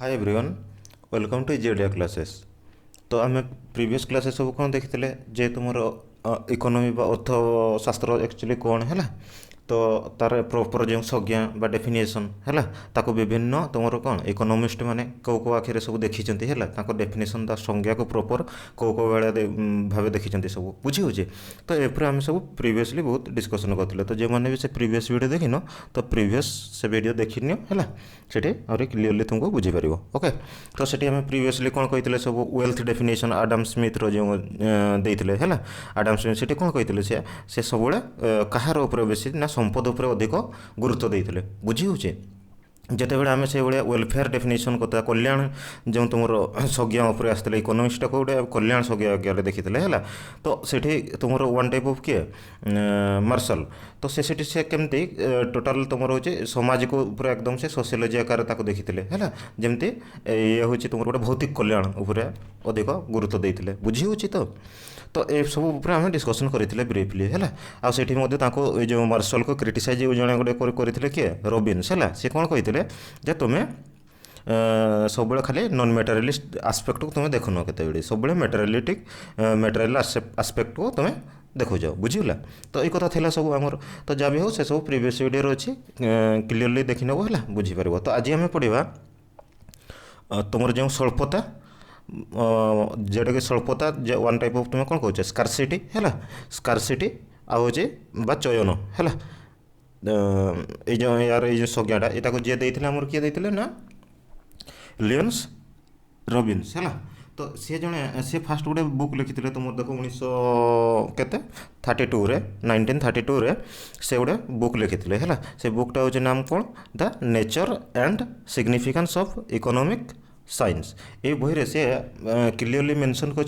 Hi everyone, welcome to easy classes. तो आम previous classes सब कौन देखी जे तुम इकोनॉमी अर्थशास्त्र एक्चुअली कौन है तो तार प्रॉपर जो संज्ञा बा डेफिनेशन है ताको विभिन्न तुम कौन इकोनोमिस्ट माने कौ कौ आखिरे सब देखी है डेफिनेशन ता संज्ञा को प्रॉपर कौ कौ बेले भाव देखी सब बुझी हो तो एपर आम सब प्रीवियसली बहुत डिस्कसन करते तो जो मैंने भी से प्रीवियस वीडियो देखिन तो प्रीवियस से वीडियो देखी है सेठी और क्लीयरली तुमको बुझीपार ओके। तो सेठी आम प्रीवियसली कौन कहते सब वेल्थ डेफिनेशन आडम स्मिथ जो देते है आडम स्मिथ से कौन कहते से सब कहार बेसी ना संपद उपर अधिक गुरुत्व देते बुझी हो जितेबाला आम से भाया वेलफेयर डेफिनेशन करता कल्याण जो तुम संज्ञा उपर आसते इकोनोमिक्सटा को गोटे कल्याण संज्ञा आगे देखी है तो सेठी तुम वन टाइप ऑफ किए मार्शल तो से केमती टोटाल तुम हूँ समाज को पूरा एकदम से सोशियोलोजी आकार देखी है जमती ये हूँ तुम गोटे भौतिक कल्याण उपर अधिक गुरुत्व देते बुझी हो तो ये सब आम डिस्कसन करते ब्रीफली है आठी जो मार्शल को क्रिटिसाइज जड़े गोटे करते किए रॉबिन्स है सी कौन कहते तुम्हें सब खाली नॉन मेटेरियलिस्ट आस्पेक्ट को तुम्हें देखुन के सब मेटेरियलिटिक मेटेरियल आस्पेक्ट को तुम्हें देखो जाओ बुझीगला। तो ये कथा थिला सब आमर तो जहाँ भी हो से सब प्रीवियस वीडियो अच्छी क्लीयरली देखी नब है बुझीपार। तो आज आम पढ़ा तुम जो स्वल्पता जोटा कि स्वल्पता वन टाइप ऑफ तुम कौन कहे स्कार्सिटी है स्कार्सिटी आउ बा चयन है यार ये संज्ञाटा यहाँ जी देते आमर किए देते ना लियंस रॉबिन्स है तो सी जड़े सी फास्ट गोटे बुक लिखी तुम देख 1932 रे 1932 रे से गोटे बुक लिखी है से बुकटा हूँ नाम कौन the nature and significance of economic science. ये बही से क्लीयरली मेंशन कर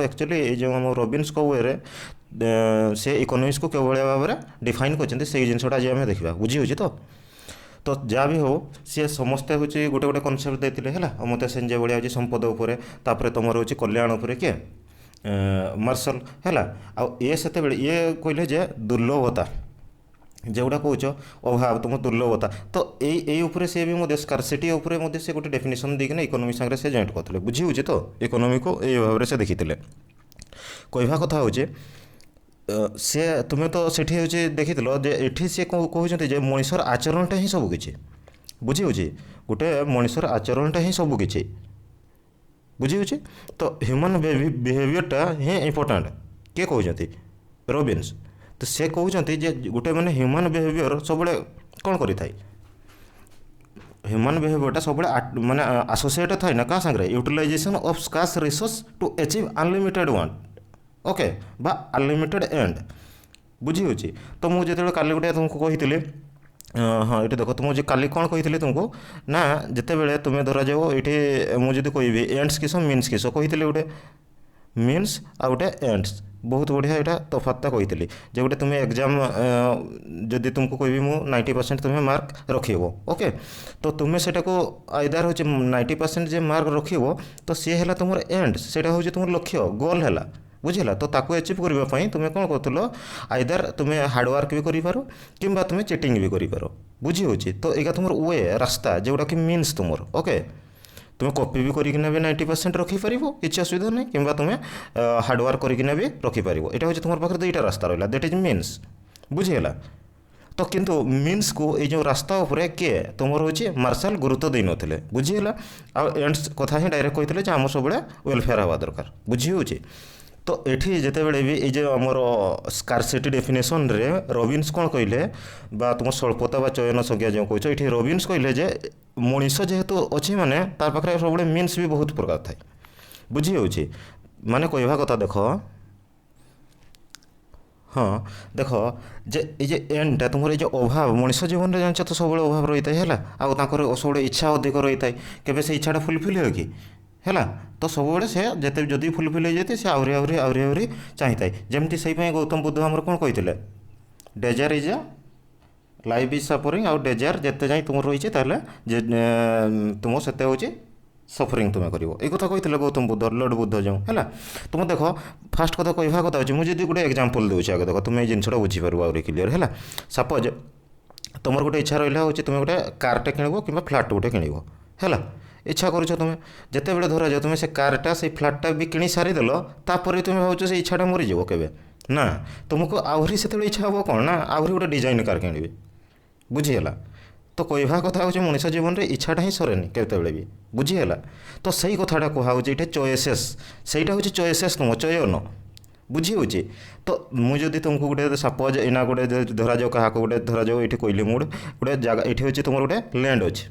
एक्चुअली जो आम रॉबिन्स को वे से इकोनॉमिक्स को केवल भाव में डिफाइन कर जिनसा आज आम देखा बुझी हो तो जहाँ भी हो सी समस्ते हूँ गोटे गोटे कनसेप्ट देते है अमर्त्य सेन जो भाया संपद उपर तुम हूँ कल्याण उपर किए मार्शल है ये से ये कहले जे दुर्लभता जोटा कौच अभाव तुम दुर्लभता तो ये सी भी स्कार्सिटी उपर से गोटे डेफिनेशन देकिना इकोनॉमी सागर से जॉइंट करते बुझी हो तो इकोनॉमी को ये भाव में से देखी कहवा कथा हूँ सी तुम्हें तो सेठी हूँ देखी ये सी कहते मनीषर आचरणटा ही सबकि बुझी हो गोटे मनीषर आचरणटा ही सबकि बुझी हो तो ह्यूमन बिहेवियरटा ही इम्पोर्टाट किए कहते रॉबिन्स तो से कहते गोटे मैंने ह्यूमन बिहेवियर सब कौन करें ह्यूमन बिहेवियरटा सब माने आसोसिएट थाए ना क्या सांगे utilization of scarce resource to achieve unlimited want okay बा अनलिमिटेड एंड बुझी हो तो मुझे जो काली गोटे तुमको कही हाँ ये देख तुम काली कौन कही तुमको ना जिते बड़े तुम्हें धरा जाओ ये मुझे कहि एंड्स किस मीन्स किस कही गोटे मीन्स आ गोटे एंड्स बहुत बढ़िया यहाँ तफातटा कही जो गोटे तुम्हें एग्जाम जदि तुमको कहि मु 90% तुम्हें मार्क रखिब ओके तो तुम्हें से आइदार हूँ 90% जे मार्क रखिब तो सी है तुम एंड से हूँ तुम लक्ष्य गोल है बुझेगा तो ताको अचीव करने तुम्हें कौन कर आइदर तुम्हें हार्डवर्क भी कर कि तुम्हें चिटिंग भी कर बुझी हो तो यहाँ तुम वे रास्ता जोटा कि मीन्स तुम ओके तुम्हें कॉपी भी करना भी 90% रखिपार किसी असुविधा नहीं कि तुम्हें हार्डवर्क करना भी रखिपार यहाँ हूँ तुम पाखे दुईटा रास्ता रहा दैट इज मीन्स बुझीगला। तो किंतु मीन्स को ये जो रास्ता उपर किए तुम हूँ मार्शल गुरुत्व दे नथिले बुझीगला आ एंड्स कथा ही डायरेक्ट कहते आम सब वेलफेयर हवा दरकार बुझी हो तो ये जिते बड़े भी ये आमर स्कार्सिटी डेफिनेशन रे रॉबिन्स कौन कहले बा तुम स्वल्पता बा चयन संज्ञा जो कह ये रॉबिन्स कहले जे मनीष जेहेतु अच्छी माने तार पाखे सब मीन्स भी बहुत प्रकार थाए बुझी हो माने कहवा कथा देख हाँ देख जे ये एंडटा तुम ये अभाव मनीष जीवन में जान तो सब अभाव रही है आर सब इच्छा अधिक रही है केवे से इच्छाटा फुलफिल हो कि है तो सब से जिते जदि फुलफिल हो जाए से आहरी चाहिए जमती से गौतम बुद्ध आमर कौन कहते desire is a life is suffering आउ डेजार जिते जाए तुम रही तुम से हूँ सफरिंग तुम्हें कर कथा कहते गौतम बुद्ध लॉर्ड बुद्ध जो है तुम देख फास्ट कथा कहवा कथा हो मुझे गोटे एग्जांपल दूसरी आगे देख तुम जिनसा बुझीपार आहरी क्लीयर है सपोज तुम गोटे इच्छा रहा हूँ तुम्हें गोटे कारटे किणव कि फ्लाट गोटे किणव ହେଲା ଇଚ୍ଛା କରୁଛ ତୁମେ ଯେତେବେଳେ ଧରାଯାଉ ତୁମେ ସେ କାର୍ଟା ସେଇ ଫ୍ଲାଟ୍ଟା ବି କିଣି ସାରିଦେଲ ତାପରେ ତୁମେ ଭାବୁଛ ସେ ଇଚ୍ଛାଟା ମରିଯିବ କେବେ ନା ତୁମକୁ ଆହୁରି ସେତେବେଳେ ଇଚ୍ଛା ହେବ କ'ଣ ନା ଆହୁରି ଗୋଟେ ଡିଜାଇନ୍ କାର୍ କିଣିବି ବୁଝିହେଲା ତ କହିବା କଥା ହେଉଛି ମଣିଷ ଜୀବନରେ ଇଚ୍ଛାଟା ହିଁ ସରେନି କେତେବେଳେ ବି ବୁଝିହେଲା ତ ସେଇ କଥାଟା କୁହାହେଉଛି ଏଇଟା ଚଏସେସ୍ ସେଇଟା ହେଉଛି ଚଏସେସ୍ ନୁହଁ ଚୟନ ବୁଝି ହେଉଛି ତ ମୁଁ ଯଦି ତୁମକୁ ଗୋଟେ ସପୋଜ୍ ଏଇନା ଗୋଟେ ଧରାଯାଉ କାହାକୁ ଗୋଟେ ଧରାଯାଉ ଏଇଠି କହିଲି ମୁଁ ଗୋଟେ ଜାଗା ଏଇଠି ହେଉଛି ତୁମର ଗୋଟେ ଲ୍ୟାଣ୍ଡ ଅଛି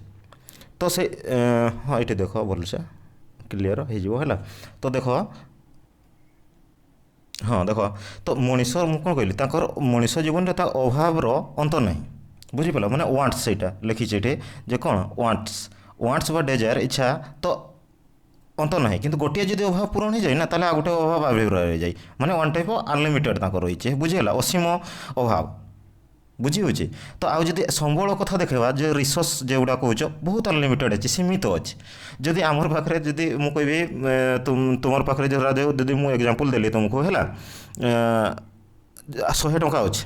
ତ ସେ ହଁ ଏଇଠି ଦେଖ ଭଲସେ କ୍ଲିଅର ହେଇଯିବ ହେଲା ତ ଦେଖ ହଁ ଦେଖ ତ ମଣିଷ ମୁଁ କ'ଣ କହିଲି ତାଙ୍କର ମଣିଷ ଜୀବନରେ ତା ଅଭାବର ଅନ୍ତ ନାହିଁ ବୁଝିପାରିଲ ମାନେ ୱାଣ୍ଟସ୍ ସେଇଟା ଲେଖିଛି ଏଠି ଯେ କ'ଣ ୱାଣ୍ଟସ୍ ବା ଡେଜାୟାର ଇଚ୍ଛା ତ ଅନ୍ତ ନାହିଁ କିନ୍ତୁ ଗୋଟିଏ ଯଦି ଅଭାବ ପୂରଣ ହେଇଯାଏ ନା ତାହେଲେ ଆଉ ଗୋଟେ ଅଭାବ ଆବିର୍ଭାବ ହେଇଯାଏ ମାନେ ୱାନ୍ ଟାଇପ୍ ଅଫ୍ ଅନଲିମିଟେଡ଼ ତାଙ୍କର ରହିଛି ବୁଝିହେଲା ଅସୀମ ଅଭାବ ବୁଝି ହେଉଛି ତ ଆଉ ଯଦି ସମ୍ବଳ କଥା ଦେଖେଇବା ଯେ ରିସୋର୍ସ ଯେଉଁଗୁଡ଼ା କହୁଛ ବହୁତ ଅନଲିମିଟେଡ଼ ଅଛି ସୀମିତ ଅଛି ଯଦି ଆମର ପାଖରେ ଯଦି ମୁଁ କହିବି ତୁମର ପାଖରେ ଧରାଯାଉ ଯଦି ମୁଁ ଏକ୍ଜାମ୍ପଲ୍ ଦେଲି ତୁମକୁ ହେଲା 100 ଟଙ୍କା ଅଛି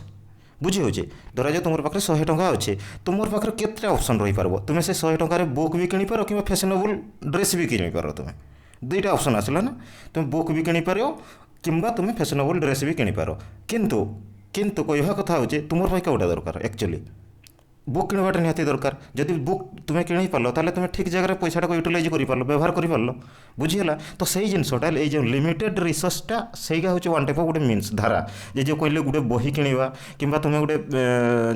ବୁଝି ହେଉଛି ଧରାଯାଉ ତୁମର ପାଖରେ 100 ଟଙ୍କା ଅଛି ତୁମର ପାଖରେ କେତେଟା ଅପସନ୍ ରହିପାରିବ ତୁମେ ସେ 100 ଟଙ୍କାରେ ବୁକ୍ ବି କିଣିପାର କିମ୍ବା ଫ୍ୟାସନେବୁଲ୍ ଡ୍ରେସ୍ ବି କିଣିପାର ତୁମେ ଦୁଇଟା ଅପସନ୍ ଆସିଲା ନା ତୁମେ ବୁକ୍ ବି କିଣିପାରିବ କିମ୍ବା ତୁମେ ଫ୍ୟାସନେବୁଲ୍ ଡ୍ରେସ୍ ବି କିଣିପାର କିନ୍ତୁ କିନ୍ତୁ କହିବା କଥା ହେଉଛି ତୁମର ପାଇଁ କେଉଁଟା ଦରକାର ଆକ୍ଚୁଆଲି ବୁକ୍ କିଣିବାଟା ନିହାତି ଦରକାର ଯଦି ବୁକ୍ ତୁମେ କିଣିପାରିଲ ତାହେଲେ ତୁମେ ଠିକ୍ ଜାଗାରେ ପଇସାଟାକୁ ୟୁଟିଲାଇଜ୍ କରିପାରିଲ ବ୍ୟବହାର କରିପାରିଲ ବୁଝିହେଲା ତ ସେଇ ଜିନିଷଟା ଏଇ ଯେଉଁ ଲିମିଟେଡ଼ ରିସୋର୍ସଟା ସେଇଟା ହେଉଛି ୱାନ୍ ଟାଇପ୍ ଅଫ୍ ଗୋଟେ ମିନ୍ସ ଧାରା ଯେ ଯେଉଁ କହିଲେ ଗୋଟେ ବହି କିଣିବା କିମ୍ବା ତୁମେ ଗୋଟେ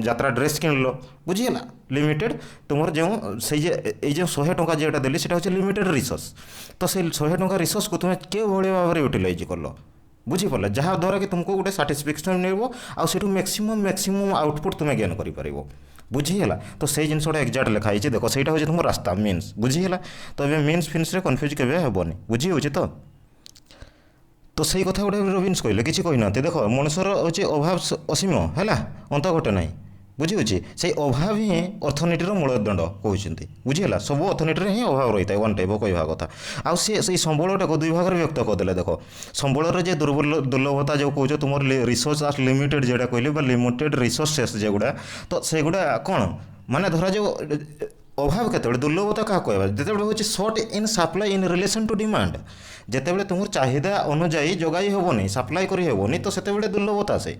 ଯାତ୍ରା ଡ୍ରେସ୍ କିଣିଲ ବୁଝିହେଲା ଲିମିଟେଡ଼ ତୁମର ଯେଉଁ ସେଇ ଯେ ଏଇ ଯେଉଁ 100 ଟଙ୍କା ଯେଉଁଟା ଦେଲି ସେଇଟା ହେଉଛି ଲିମିଟେଡ଼ ରିସୋର୍ସ ତ ସେଇ 100 ଟଙ୍କା ରିସୋର୍ସକୁ ତୁମେ କେଉଁଭଳି ଭାବରେ ୟୁଟିଲାଇଜ୍ କଲ ବୁଝିପାରିଲ ଯାହାଦ୍ୱାରା କି ତୁମକୁ ଗୋଟେ ସାଟିସ୍ଫ୍ୟାକ୍ସନ୍ ମିଳିବ ଆଉ ସେଠୁ ମ୍ୟାକ୍ସିମମ୍ ଆଉଟପୁଟ୍ ତୁମେ ଗେନ୍ କରିପାରିବ ବୁଝିହେଲା ତ ସେଇ ଜିନିଷଟା ଏକ୍ଜାକ୍ଟ ଲେଖା ହେଇଛି ଦେଖ ସେଇଟା ହେଉଛି ତୁମ ରାସ୍ତା ମିନ୍ସ ବୁଝିହେଲା ତ ଏବେ ମିନ୍ସ ଫିନ୍ସରେ କନଫ୍ୟୁଜ୍ କେବେ ହେବନି ବୁଝି ହେଉଛି ତ ସେଇ କଥା ଗୋଟେ ରବିନ୍ସ କହିଲେ କିଛି କହିନାହାନ୍ତି ଦେଖ ମଣିଷର ହେଉଛି ଅଭାବ ଅସୀମ ହେଲା ଅନ୍ତ ଘଟେ ନାହିଁ ବୁଝି ହେଉଛି ସେଇ ଅଭାବ ହିଁ ଅର୍ଥନୀତିର ମୂଳଦଣ୍ଡ କହୁଛନ୍ତି ବୁଝିହେଲା ସବୁ ଅର୍ଥନୀତିରେ ହିଁ ଅଭାବ ରହିଥାଏ ୱାନ୍ ଟାଇପ୍ କହିବା କଥା ଆଉ ସେଇ ସମ୍ବଳଟାକୁ ଦୁଇ ଭାଗରେ ବ୍ୟକ୍ତ କରିଦେଲେ ଦେଖ ସମ୍ବଳର ଯେ ଦୁର୍ଲଭତା ଯେଉଁ କହୁଛ ତୁମର ରିସୋର୍ସ ଆର୍ ଲିମିଟେଡ଼ ଯେଉଁଟା କହିଲେ ବା ଲିମିଟେଡ଼ ରିସୋର୍ସେସ୍ ଯେଗୁଡ଼ା ତ ସେଗୁଡ଼ା କ'ଣ ମାନେ ଧରାଯାଉ ଅଭାବ କେତେବେଳେ ଦୁର୍ଲଭତା କାହାକୁ କହିବା ଯେତେବେଳେ ହେଉଛି short in supply in relation to demand ଯେତେବେଳେ ତୁମର ଚାହିଦା ଅନୁଯାୟୀ ଯୋଗାଇ ହେବନି ସାପ୍ଲାଇ କରି ହେବନି ତ ସେତେବେଳେ ଦୁର୍ଲଭତା ଆସେ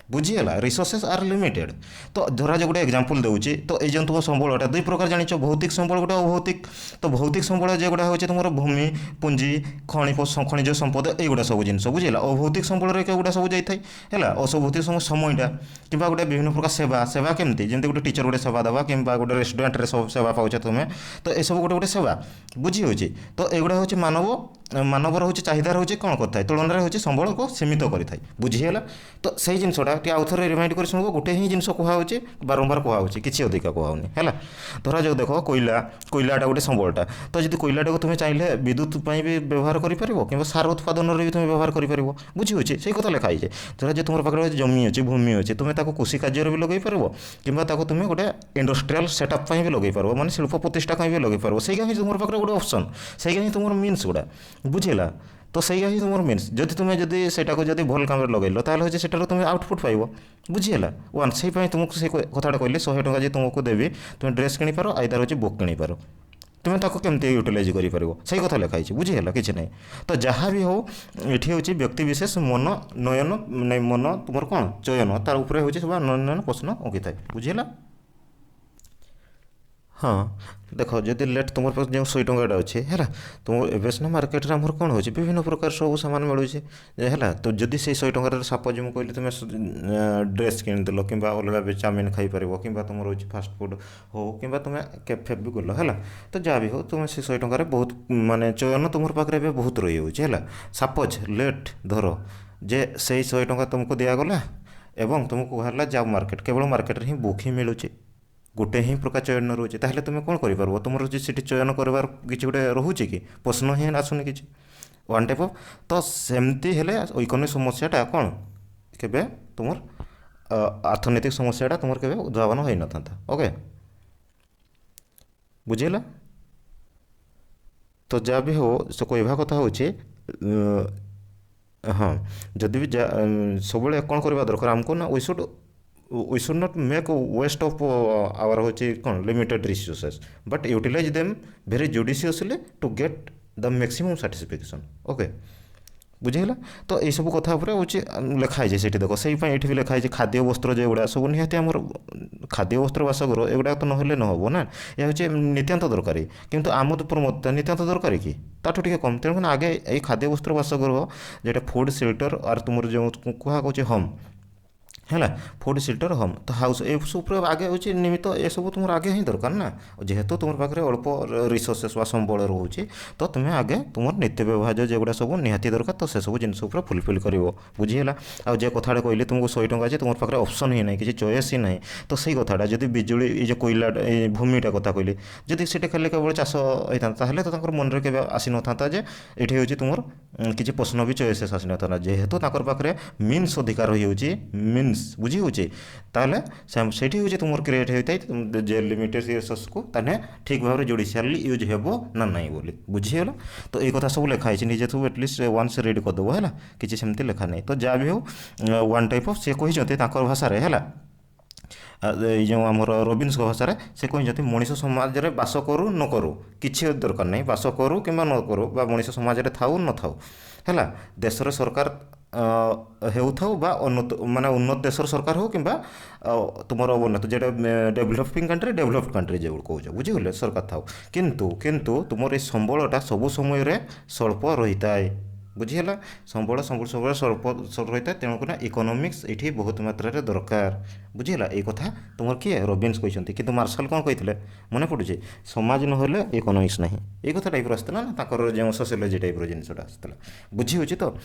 ବୁଝିହେଲା ରିସୋର୍ସେସ୍ ଆର୍ ଲିମିଟେଡ଼ ତ ଧରାଯାଉ ଗୋଟେ ଏକ୍ଜାମ୍ପଲ୍ ଦେଉଛି ତ ଏଇ ଯେଉଁ ତୁମ ସମ୍ବଳଟା ଦୁଇ ପ୍ରକାର ଜାଣିଛ ଭୌତିକ ସମ୍ବଳ ଗୋଟେ ଅଭୌତିକ ତ ଭୌତିକ ସମ୍ବଳ ଯେଗୁଡ଼ା ହେଉଛି ତୁମର ଭୂମି ପୁଞ୍ଜି ଖଣିଜ ସମ୍ପଦ ଏଇଗୁଡ଼ା ସବୁ ଜିନିଷ ବୁଝିହେଲା ଅଭୌତିକ ସମ୍ବଳରେ କେଉଁଗୁଡ଼ା ସବୁ ଯାଇଥାଏ ହେଲା ଅଭୌତିକ সময়ଟା କିମ୍ବା ଗୋଟେ ବିଭିନ୍ନ ପ୍ରକାର ସେବା କେମିତି ଯେମିତି ଗୋଟେ ଟିଚର ଗୋଟେ ସେବା ଦେବା କିମ୍ବା ଗୋଟେ ରେଷ୍ଟୁରାଣ୍ଟରେ ସବୁ ସେବା ପାଉଛ ତୁମେ ତ ଏସବୁ ଗୋଟେ ସେବା ବୁଝି ହେଉଛି ତ ଏଗୁଡ଼ା ହେଉଛି ମାନବର ହେଉଛି ଚାହିଦା ହେଉଛି କ'ଣ କରିଥାଏ ତୁଳନାରେ ହେଉଛି ସମ୍ବଳକୁ ସୀମିତ କରିଥାଏ ବୁଝିହେଲା ତ ସେଇ ଜିନିଷଟା ଟିକେ ଆଉ ଥରେ ରିମାଇଣ୍ଡ କରି ଶୁଣିବ ଗୋଟେ ହିଁ ଜିନିଷ କୁହାହେଉଛି ବାରମ୍ବାର କୁହାହେଉଛି କିଛି ଅଧିକା କୁହାହେଉନି ହେଲା ଧରାଯାଉ ଦେଖ କୋଇଲାଟା ଗୋଟେ ସମ୍ବଳଟା ତ ଯଦି କୋଇଲାଟାକୁ ତୁମେ ଚାହିଁଲେ ବିଦ୍ୟୁତ ପାଇଁ ବି ବ୍ୟବହାର କରିପାରିବ କିମ୍ବା ସାର ଉତ୍ପାଦନରେ ବି ତୁମେ ବ୍ୟବହାର କରିପାରିବ ବୁଝି ହେଉଛି ସେଇ କଥା ଲେଖା ହେଇଛି ଧରାଯାଉ ତୁମର ପାଖରେ ଜମି ଅଛି ଭୂମି ଅଛି ତୁମେ ତାକୁ କୃଷି କାର୍ଯ୍ୟରେ ବି ଲଗାଇ ପାରିବ କିମ୍ବା ତାକୁ ତୁମେ ଗୋଟେ ଇଣ୍ଡଷ୍ଟ୍ରିଆଲ ସେଟଅପ୍ ପାଇଁ ବି ଲଗାଇ ପାରିବ ମାନେ ଶିଳ୍ପ ପ୍ରତିଷ୍ଠା ପାଇଁ ବି ଲଗାଇ ପାରିବ ସେଇଟା ହିଁ ତୁମର ପାଖରେ ଗୋଟେ ଅପସନ୍ ସେଇଟା ହିଁ ତୁମର ମିନ୍ସ ଗୁଡ଼ା ବୁଝିଲା ତ ସେଇଟା ହିଁ ତୁମର ମିନ୍ସ ଯଦି ସେଇଟାକୁ ଯଦି ଭଲ କାମରେ ଲଗାଇଲ ତାହେଲେ ହେଉଛି ସେଠାରୁ ତୁମେ ଆଉଟପୁଟ୍ ପାଇବ ବୁଝିହେଲା ୱାନ୍ ସେଇପାଇଁ ତୁମକୁ ସେଇ କଥାଟା କହିଲି 100 ଟଙ୍କା ଯଦି ତୁମକୁ ଦେବି ତୁମେ ଡ୍ରେସ୍ କିଣିପାର ଆଇଦର ହେଉଛି ବୁକ୍ କିଣିପାର ତୁମେ ତାକୁ କେମିତି ୟୁଟିଲାଇଜ୍ କରିପାରିବ ସେଇ କଥା ଲେଖା ହେଇଛି ବୁଝିହେଲା କିଛି ନାହିଁ ତ ଯାହା ବି ହେଉ ଏଠି ହେଉଛି ବ୍ୟକ୍ତିବିଶେଷ ମନ ତୁମର କ'ଣ ଚୟନ ତାର ଉପରେ ହେଉଛି ସବୁ ନୟନ ପ୍ରଶ୍ନ ଅଙ୍କିଥାଏ ବୁଝିହେଲା ହଁ ଦେଖ ଯଦି ଲେଟ୍ ତୁମର ପାଖରେ ଯେଉଁ 100 ଟଙ୍କାଟା ଅଛି ହେଲା ତୁମ ଏବେ ସିନା ମାର୍କେଟରେ ଆମର କ'ଣ ହେଉଛି ବିଭିନ୍ନ ପ୍ରକାର ସବୁ ସାମାନ ମିଳୁଛି ହେଲା ତ ଯଦି ସେଇ 100 ଟଙ୍କାରେ ସପୋଜ୍ ମୁଁ କହିଲି ତୁମେ ଡ୍ରେସ୍ କିଣିଦେଲ କିମ୍ବା ଅଲଗା ବି ଚାଉମିନ୍ ଖାଇପାରିବ କିମ୍ବା ତୁମର ହେଉଛି ଫାଷ୍ଟଫୁଡ଼୍ ହେଉ କିମ୍ବା ତୁମେ କ୍ୟାଫେ ବି ଗଲ ହେଲା ତ ଯାହା ବି ହେଉ ତୁମେ ସେ 100 ଟଙ୍କାରେ ବହୁତ ମାନେ ଚୟନ ତୁମର ପାଖରେ ଏବେ ବହୁତ ରହିଯାଉଛି ହେଲା ସପୋଜ୍ ଲେଟ୍ ଧର ଯେ ସେଇ 100 ଟଙ୍କା ତୁମକୁ ଦିଆଗଲା ଏବଂ ତୁମକୁ କୁହାଗଲା ଯାଅ ମାର୍କେଟ କେବଳ ମାର୍କେଟରେ ହିଁ ବୁକ୍ ହିଁ ମିଳୁଛି ଗୋଟେ ହିଁ ପ୍ରକାର ଚୟନ ରହୁଛି ତାହେଲେ ତୁମେ କ'ଣ କରିପାରିବ ତୁମର ହେଉଛି ସେଠି ଚୟନ କରିବାର କିଛି ଗୋଟେ ରହୁଛି କି ପ୍ରଶ୍ନ ହିଁ ଆସୁନି କିଛି ୱାନ୍ ଟାଇପ୍ ଅଫ୍ ତ ସେମିତି ହେଲେ ଇକୋନୋମିକ୍ ସମସ୍ୟାଟା କ'ଣ କେବେ ତୁମର ଅର୍ଥନୈତିକ ସମସ୍ୟାଟା ତୁମର କେବେ ଉଦ୍ଭାବନ ହୋଇନଥାନ୍ତା ଓକେ ବୁଝିହେଲା ତ ଯାହା ବି ହେଉ ସେ କହିବା କଥା ହେଉଛି ହଁ ଯଦି ବି ସବୁବେଳେ କ'ଣ କରିବା ଦରକାର ଆମକୁ ନା we should we should not make a waste of our ହଉଛି କ'ଣ limited resources but utilize them very judiciously to get the maximum satisfaction okay ବୁଝିହେଲା ତ ଏଇସବୁ କଥା ଉପରେ ହେଉଛି ଲେଖା ହେଇଛି ସେଇଠି ଦେଖ ସେଇପାଇଁ ଏଇଠି ବି ଲେଖା ହେଇଛି ଖାଦ୍ୟ ବସ୍ତ୍ର ଯେଗୁଡ଼ା ସବୁ ନିହାତି ଆମର ଖାଦ୍ୟ ବସ୍ତ୍ର ବାସଗୃହ ଏଗୁଡ଼ାକ ତ ନହେଲେ ନହେବ ନା ଏହା ହେଉଛି ନିତ୍ୟାନ୍ତ ଦରକାରୀ କିନ୍ତୁ ଆମୋଦ ପ୍ରମୋଦ ନିତ୍ୟାନ୍ତ ଦରକାରୀ କି ତାଠୁ ଟିକେ କମ୍ ତେଣୁକରି ଆଗେ ଏଇ ଖାଦ୍ୟ ବସ୍ତ୍ର ବାସଗୃହ যেটা ফুড সেল্ଟର ଆର୍ ତୁମର ଯେଉଁ କୁହାଯାଉଛି ହୋମ୍ ହେଲା ଫୁଡ୍ ସେଲ୍ଟର ହୋମ୍ ତ ହାଉସ୍ ଏସବୁ ଉପରେ ଆଗେ ହେଉଛି ନିମିତ୍ତ ଏସବୁ ତୁମର ଆଗେ ହିଁ ଦରକାର ନା ଯେହେତୁ ତୁମର ପାଖରେ ଅଳ୍ପ ରିସୋର୍ସେସ୍ ବା ସମ୍ବଳ ରହୁଛି ତ ତୁମେ ଆଗେ ତୁମର ନିତ୍ୟ ବ୍ୟବହାର୍ଯ୍ୟ ଯେଗୁଡ଼ା ସବୁ ନିହାତି ଦରକାର ତ ସେସବୁ ଜିନିଷ ଉପରେ ଫୁଲଫିଲ୍ କରିବ ବୁଝିହେଲା ଆଉ ଯେ କଥାଟା କହିଲି ତୁମକୁ 100 ଟଙ୍କା ଅଛି ତୁମର ପାଖରେ ଅପସନ୍ ହିଁ ନାହିଁ କିଛି ଚଏସ୍ ହିଁ ନାହିଁ ତ ସେଇ କଥାଟା ଯଦି ବିଜୁଳି ଏଇ ଯେ କୋଇଲା ଏଇ ଭୂମିଟା କଥା କହିଲି ଯଦି ସେଟା ଖାଲି କେବଳ ଚାଷ ହେଇଥାନ୍ତା ତାହେଲେ ତ ତାଙ୍କର ମନରେ କେବେ ଆସିନଥାନ୍ତା ଯେ ଏଠି ହେଉଛି ତୁମର କିଛି ପ୍ରଶ୍ନ ବି ଚଏସେସ୍ ଆସିନଥାନ୍ତା ଯେହେତୁ ତାଙ୍କର ପାଖରେ ମିନ୍ସ ଅଧିକାର ହେଇଯାଉଛି ମିନ୍ସ ବୁଝି ହେଉଛି ତାହେଲେ ସେଇଠି ହେଉଛି ତୁମର କ୍ରିଏଟ୍ ହୋଇଥାଏ ଯେ ଲିମିଟେଡ୍ ରିସୋର୍ସକୁ ତାହେଲେ ଠିକ୍ ଭାବରେ ଜୁଡ଼ିସିଆଲି ୟୁଜ୍ ହେବ ନା ନାହିଁ ବୋଲି ବୁଝିଗଲା ତ ଏଇ କଥା ସବୁ ଲେଖା ହେଇଛି ନିଜେ ସବୁ ଆଟଲିଷ୍ଟ ୱାନ୍ସ ରିଡ୍ କରିଦେବ ହେଲା କିଛି ସେମିତି ଲେଖା ନାହିଁ ତ ଯାହା ବି ହେଉ ୱାନ୍ ଟାଇପ୍ ଅଫ୍ ସେ କହିଛନ୍ତି ତାଙ୍କର ଭାଷାରେ ହେଲା ଏଇ ଯେଉଁ ଆମର ରବିନ୍ସଙ୍କ ଭାଷାରେ ସେ କହିଛନ୍ତି ମଣିଷ ସମାଜରେ ବାସ କରୁ ନ କରୁ କିଛି ଦରକାର ନାହିଁ ବାସ କରୁ କିମ୍ବା ନ କରୁ ବା ମଣିଷ ସମାଜରେ ଥାଉ ନଥାଉ ହେଲା ଦେଶର ସରକାର ହେଉଥାଉ ବା ମାନେ ଉନ୍ନତ ଦେଶର ସରକାର ହେଉ କିମ୍ବା ତୁମର ଉନ୍ନତ ଯେଟା ଡେଭଲପିଂ କଣ୍ଟ୍ରି ଡେଭଲପଡ୍ କଣ୍ଟ୍ରି ଯେଉଁ କହୁଛ ବୁଝିଗଲେ ସରକାର ଥାଉ କିନ୍ତୁ ତୁମର ଏଇ ସମ୍ବଳଟା ସବୁ ସମୟରେ ସ୍ୱଳ୍ପ ରହିଥାଏ ବୁଝିହେଲା ସମ୍ବଳ ସବୁବେଳେ ସ୍ୱଳ୍ପ ରହିଥାଏ ତେଣୁକରି ଇକୋନୋମିକ୍ସ ଏଇଠି ବହୁତ ମାତ୍ରାରେ ଦରକାର ବୁଝିହେଲା ଏଇ କଥା ତୁମର କିଏ ରବିନ୍ସ କହିଛନ୍ତି କିନ୍ତୁ ମାର୍ଶାଲ କ'ଣ କହିଥିଲେ ମନେ ପଡ଼ୁଛି ସମାଜ ନହେଲେ ଇକୋନୋମିକ୍ସ ନାହିଁ ଏଇ କଥା ଟାଇପ୍ର ଆସିଥିଲା ନା ତାଙ୍କର ଯେଉଁ ସୋସିଓଲୋଜି ଟାଇପ୍ର ଜିନିଷଟା ଆସିଥିଲା ବୁଝି ହେଉଛି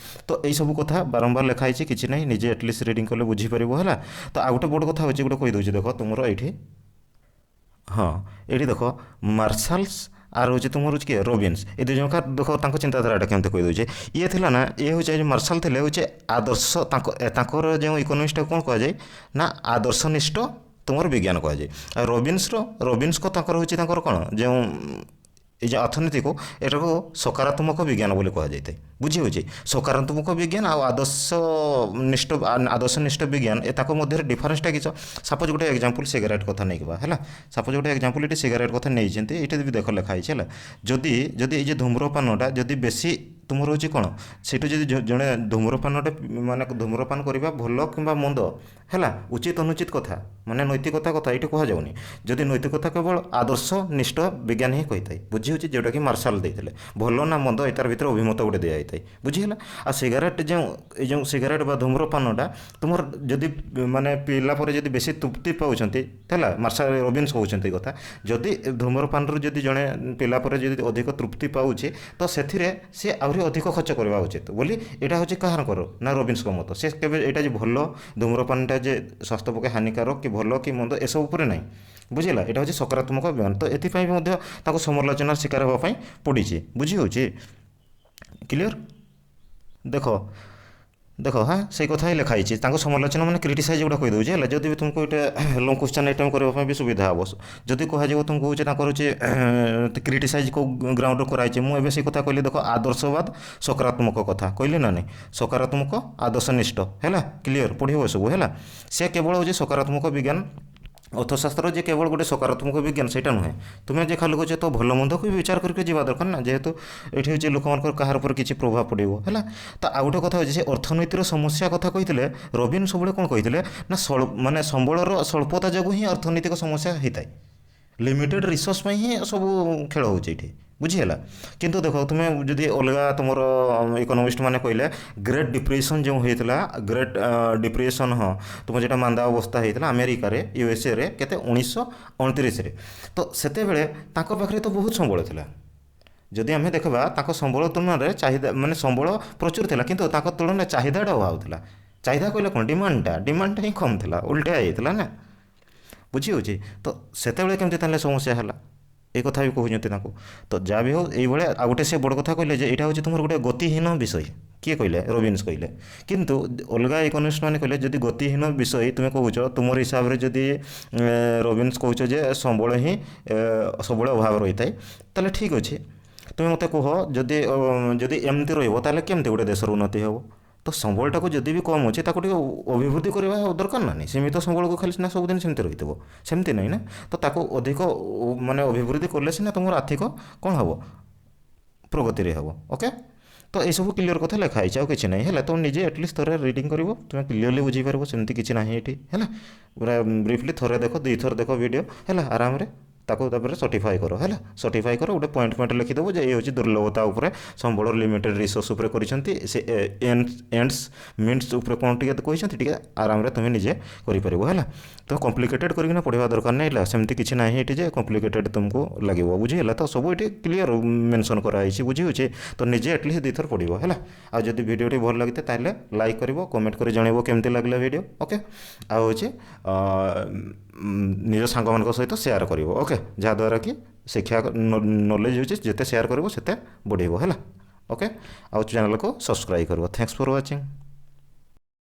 ତ ଏଇସବୁ କଥା ବାରମ୍ବାର ଲେଖା ହେଇଛି କିଛି ନାହିଁ ନିଜେ ଆଟଲିଷ୍ଟ ରିଡ଼ିଂ କଲେ ବୁଝିପାରିବ ହେଲା ତ ଆଉ ଗୋଟେ ବଡ଼ କଥା ହେଉଛି ଗୋଟେ କହିଦେଉଛି ଦେଖ ତୁମର ଏଇଠି ହଁ ଏଇଠି ଦେଖ ମାର୍ଶାଲ୍ସ আর হচ্ছে তোমার হচ্ছে কি রবিন্স এই দুজনকার দেখ তাঁর চিন্তাধারাটা কেমতে কইদেছে ইয়ে লা না ইয়ে হচ্ছে যে মার্শাল লে হচ্ছে আদর্শ তাঁর যে ইকোনোমিক্সটা কোণ কুযায় না আদর্শনিষ্ঠ তোমার বিজ্ঞান কুযায় আর রবিন্সক তাঁর হচ্ছে তাঁর কোণ যে এই যে অর্থনীতিকে এটাকে সকারাত্মক বিজ্ঞান বলে কুযায় বুঝি হচ্ছে সকারাত্মক বিজ্ঞান আর আদর্শনিষ্ঠ বিজ্ঞান তাকে মধ্যে ডিফরেন্সটা কিছু সাপোজ গোটে এক্সাম্পল সিগারেট কথা নেই হ্যাঁ সাপোজ গোটে এক্সাম্পল এটি সিগারেট কথা নিয়েছেন এইটা বি দেখ লেখা হয়েছে হ্যাঁ যদি এই যে ধূম্রপানটা যদি বেশি তোমার হচ্ছে কোণ সেটা যদি জনে ধূম্রপানটা মানে ধূম্রপান করা ভাল কিংবা মন্দ হ্যাঁ উচিত অনুচিত কথা মানে নৈতিকতা কথা এটি কুহযাওনি যদি নৈতিকতা কেবল আদর্শ নিষ্ঠ বিজ্ঞান হি কইতাই বুঝি হচ্ছে যেটাকি মার্শাল দিয়ে ভাল না মন্দ এটার ভিতরে অভিমত গোটে দিয়া যাই বুঝিগলা আর সিগারেট যে এই যে সিগারেট বা ধূম্রপানটা তোমার যদি মানে পিলা পরে যদি বেশি তৃপ্তি পাচ্ছেন হ্যাঁ মার্শাল রবিন্স কৌଛନ୍ତି কথা যদি ধূম্রপানর যদি জনে পিলা পরে যদি অধিক তৃপ্তি পাচ্ছে তো সেথিরে সে আহরি অধিক খরচ করা উচিত বলি এটা হচ্ছে কাহারকর না রবিন্সଙ୍କ মত সে কেবে এটা যে ভাল ধূম্রপানটা যে স্বাস্থ্য পক্ষে হানিকারক কি ভাল কি মন্দ এসব উপরে নাই বুঝিলা এটা হচ্ছে সকারাত্মক বিজ্ঞান তো এথিপাই মধ্য তাকে সমালোচনার শিকার হওয়া পড়িছে বুঝি হচ্ছে ক্লিয়র দেখ হ্যাঁ সেই কথা ହିଁ লেখা ହେଇଛି ତାଙ୍କ ସମାଲୋଚନା ମାନେ କ୍ରିଟିସାଇଜ୍ ଗୁଡ଼ା କହିଦେଉଛି ହେଲା ଯଦି ବି ତୁମକୁ ଏଇଟା ଲଙ୍ଗ କ୍ୱେଶ୍ଚନ୍ ଆଇଟମ୍ କରିବା ପାଇଁ ବି ସୁବିଧା ହେବ ଯଦି କୁହାଯିବ ତୁମକୁ ହେଉଛି ତାଙ୍କର ହେଉଛି କ୍ରିଟିସାଇଜ୍ କେଉଁ ଗ୍ରାଉଣ୍ଡରେ କରାଯାଇଛି ମୁଁ ଏବେ ସେଇ କଥା କହିଲି ଦେଖ ଆଦର୍ଶବାଦ ସକାରାତ୍ମକ କଥା କହିଲି ନା ନାହିଁ ସକାରାତ୍ମକ ଆଦର୍ଶନିଷ୍ଠ ହେଲା କ୍ଲିୟର ପଢ଼ିବ ସବୁ ହେଲା ସେ କେବଳ ହେଉଛି ସକାରାତ୍ମକ ବିଜ୍ଞାନ অর্থশাস্ত্র যে কেবল গোটে সকারাত্মক বিজ্ঞান সেটা নুহে তুমি যে খালি কହୁଛ তো ভাল মন্দକୁ ବି ବିଚାର କରିକି ଯିବା ଦରକାର ନା ଯେହେତୁ ଏଠି ହେଉଛି ଲୋକମାନଙ୍କର କାହାର ଉପରେ କିଛି ପ୍ରଭାବ ପଡ଼ିବ ହେଲା ତ ଆଉ ଗୋଟେ କଥା ହେଉଛି ସେ ଅର୍ଥନୀତିର ସମସ୍ୟା କଥା କହିଥିଲେ ରବିନ୍ ସବୁବେଳେ କ'ଣ କହିଥିଲେ ନା ମାନେ ସମ୍ବଳର ସ୍ୱଳ୍ପତା ଯୋଗୁଁ ହିଁ ଅର୍ଥନୈତିକ ସମସ୍ୟା ହେଇଥାଏ লিমিটেড রিসোর্স ପାଇଁ ହିଁ ସବୁ ଖେଳ ହେଉଛି ଏଇଠି ବୁଝିହେଲା କିନ୍ତୁ ଦେଖ ତୁମେ ଯଦି ଅଲଗା ତୁମର ଇକୋନୋମିଷ୍ଟ ମାନେ କହିଲେ ଗ୍ରେଟ୍ ଡିପ୍ରେସନ୍ ଯେଉଁ ହେଇଥିଲା ଗ୍ରେଟ୍ ଡିପ୍ରେସନ୍ ହଁ ତୁମ ଯେଟା ମାନ୍ଦା ଅବସ୍ଥା ହେଇଥିଲା ଆମେରିକାରେ ୟୁଏସ୍ଏରେ କେତେ 1929ରେ ତ ସେତେବେଳେ ତାଙ୍କ ପାଖରେ ତ ବହୁତ ସମ୍ବଳ ଥିଲା ଯଦି ଆମେ ଦେଖିବା ତାଙ୍କ ସମ୍ବଳ ତୁଳନାରେ ଚାହିଦା ମାନେ ସମ୍ବଳ ପ୍ରଚୁର ଥିଲା କିନ୍ତୁ ତାଙ୍କ ତୁଳନାରେ ଚାହିଦାଟା ଅଭାବ ଥିଲା ଚାହିଦା କହିଲେ କ'ଣ ଡିମାଣ୍ଡଟା ହିଁ କମ୍ ଥିଲା ଉଲ୍ଟା ହେଇଥିଲା ନା ବୁଝି ହେଉଛି ତ ସେତେବେଳେ କେମିତି ତାହେଲେ ସମସ୍ୟା ହେଲା এই কথা ବି କହୁଛନ୍ତି ତାଙ୍କୁ ତ ଯାହା ବି ହେଉ ଏଇଭଳିଆ ଆଉ ଗୋଟେ ସେ ବଡ଼ କଥା କହିଲେ ଯେ ଏଇଟା ହେଉଛି ତୁମର ଗୋଟେ ଗତିହୀନ ବିଷୟ କିଏ କହିଲେ ରବିନ୍ସ କହିଲେ କିନ୍ତୁ ଅଲଗା ଇକୋନୋମିଷ୍ଟ ମାନେ କହିଲେ ଯଦି ଗତିହୀନ ବିଷୟ ତୁମେ କହୁଛ ତୁମର ହିସାବରେ ଯଦି ରବିନ୍ସ କହୁଛ ଯେ ସମ୍ବଳ ହିଁ ସବୁବେଳେ ଅଭାବ ରହିଥାଏ ତାହେଲେ ଠିକ୍ ଅଛି ତୁମେ ମୋତେ କୁହ ଯଦି ଏମିତି ରହିବ ତାହେଲେ କେମିତି ଗୋଟେ ଦେଶର ଉନ୍ନତି ହେବ ତ ସମ୍ବଳଟାକୁ ଯଦି ବି କମ୍ ଅଛି ତାକୁ ଟିକେ ଅଭିବୃଦ୍ଧି କରିବା ଦରକାର ନା ନାହିଁ। ସୀମିତ ସମ୍ବଳକୁ ଖାଲି ସିନା ସବୁଦିନ ସେମିତି ରହିଥିବ, ସେମିତି ନାହିଁ ନା। ତ ତାକୁ ଅଧିକ ମାନେ ଅଭିବୃଦ୍ଧି କଲେ ସିନା ତୁମର ଆର୍ଥିକ କ'ଣ ହେବ, ପ୍ରଗତିରେ ହେବ। ଓକେ, ତ ଏସବୁ କ୍ଲିୟର କଥା ଲେଖା ହେଇଛି, ଆଉ କିଛି ନାହିଁ ହେଲା। ତୁମେ ନିଜେ ଆଟଲିଷ୍ଟ ଥରେ ରିଡ଼ିଂ କରିବ, ତୁମେ କ୍ଲିୟରଲି ବୁଝିପାରିବ, ସେମିତି କିଛି ନାହିଁ ଏଠି ହେଲା। ପୁରା ବ୍ରିଫଲି ଥରେ ଦେଖ, ଦୁଇଥର ଦେଖ ଭିଡ଼ିଓ ହେଲା, ଆରାମରେ ତାକୁ ତାପରେ ସର୍ଟିଫାଏ କର ହେଲା। ସର୍ଟିଫାଏ କର, ଗୋଟେ ପଏଣ୍ଟ ପଏଣ୍ଟ ଲେଖିଦେବ ଯେ ଏ ହେଉଛି ଦୁର୍ଲଭତା ଉପରେ, ସମ୍ବଳର ଲିମିଟେଡ଼ ରିସୋର୍ସ ଉପରେ କରିଛନ୍ତି, ସେ ଏଣ୍ଡସ୍ ମିନ୍ସ ଉପରେ କ'ଣ ଟିକେ କହିଛନ୍ତି, ଟିକେ ଆରାମରେ ତୁମେ ନିଜେ କରିପାରିବ ହେଲା। ତ କମ୍ପ୍ଲିକେଟେଡ଼ କରିକିନା ପଢ଼ିବା ଦରକାର ନାହିଁ ହେଲା, ସେମିତି କିଛି ନାହିଁ ଏଠି ଯେ କମ୍ପ୍ଲିକେଟେଡ଼ ତୁମକୁ ଲାଗିବ, ବୁଝିହେଲା। ତ ସବୁ ଏଠି କ୍ଲିୟର ମେନସନ୍ କରାହେଇଛି, ବୁଝିହେଉଛି। ତ ନିଜେ ଆଟଲିଷ୍ଟ ଦୁଇଥର ପଢ଼ିବ ହେଲା। ଆଉ ଯଦି ଭିଡ଼ିଓଟି ଭଲ ଲାଗିଥାଏ ତାହେଲେ ଲାଇକ୍ କରିବ, କମେଣ୍ଟ କରି ଜଣାଇବ କେମିତି ଲାଗିଲା ଭିଡ଼ିଓ। ଓକେ, ଆଉ ହେଉଛି ନିଜ ସାଙ୍ଗମାନଙ୍କ ସହିତ ସେୟାର କରିବ। ଓକେ, ଯାହାଦ୍ୱାରା କି ଶିକ୍ଷା ନଲେଜ ହେଉଛି ଯେତେ ସେୟାର କରିବ ସେତେ ବଢ଼ିବ ହେଲା। ଓକେ, ଆଉ ଚ୍ୟାନେଲକୁ ସବସ୍କ୍ରାଇବ୍ କରିବ। Thanks for watching.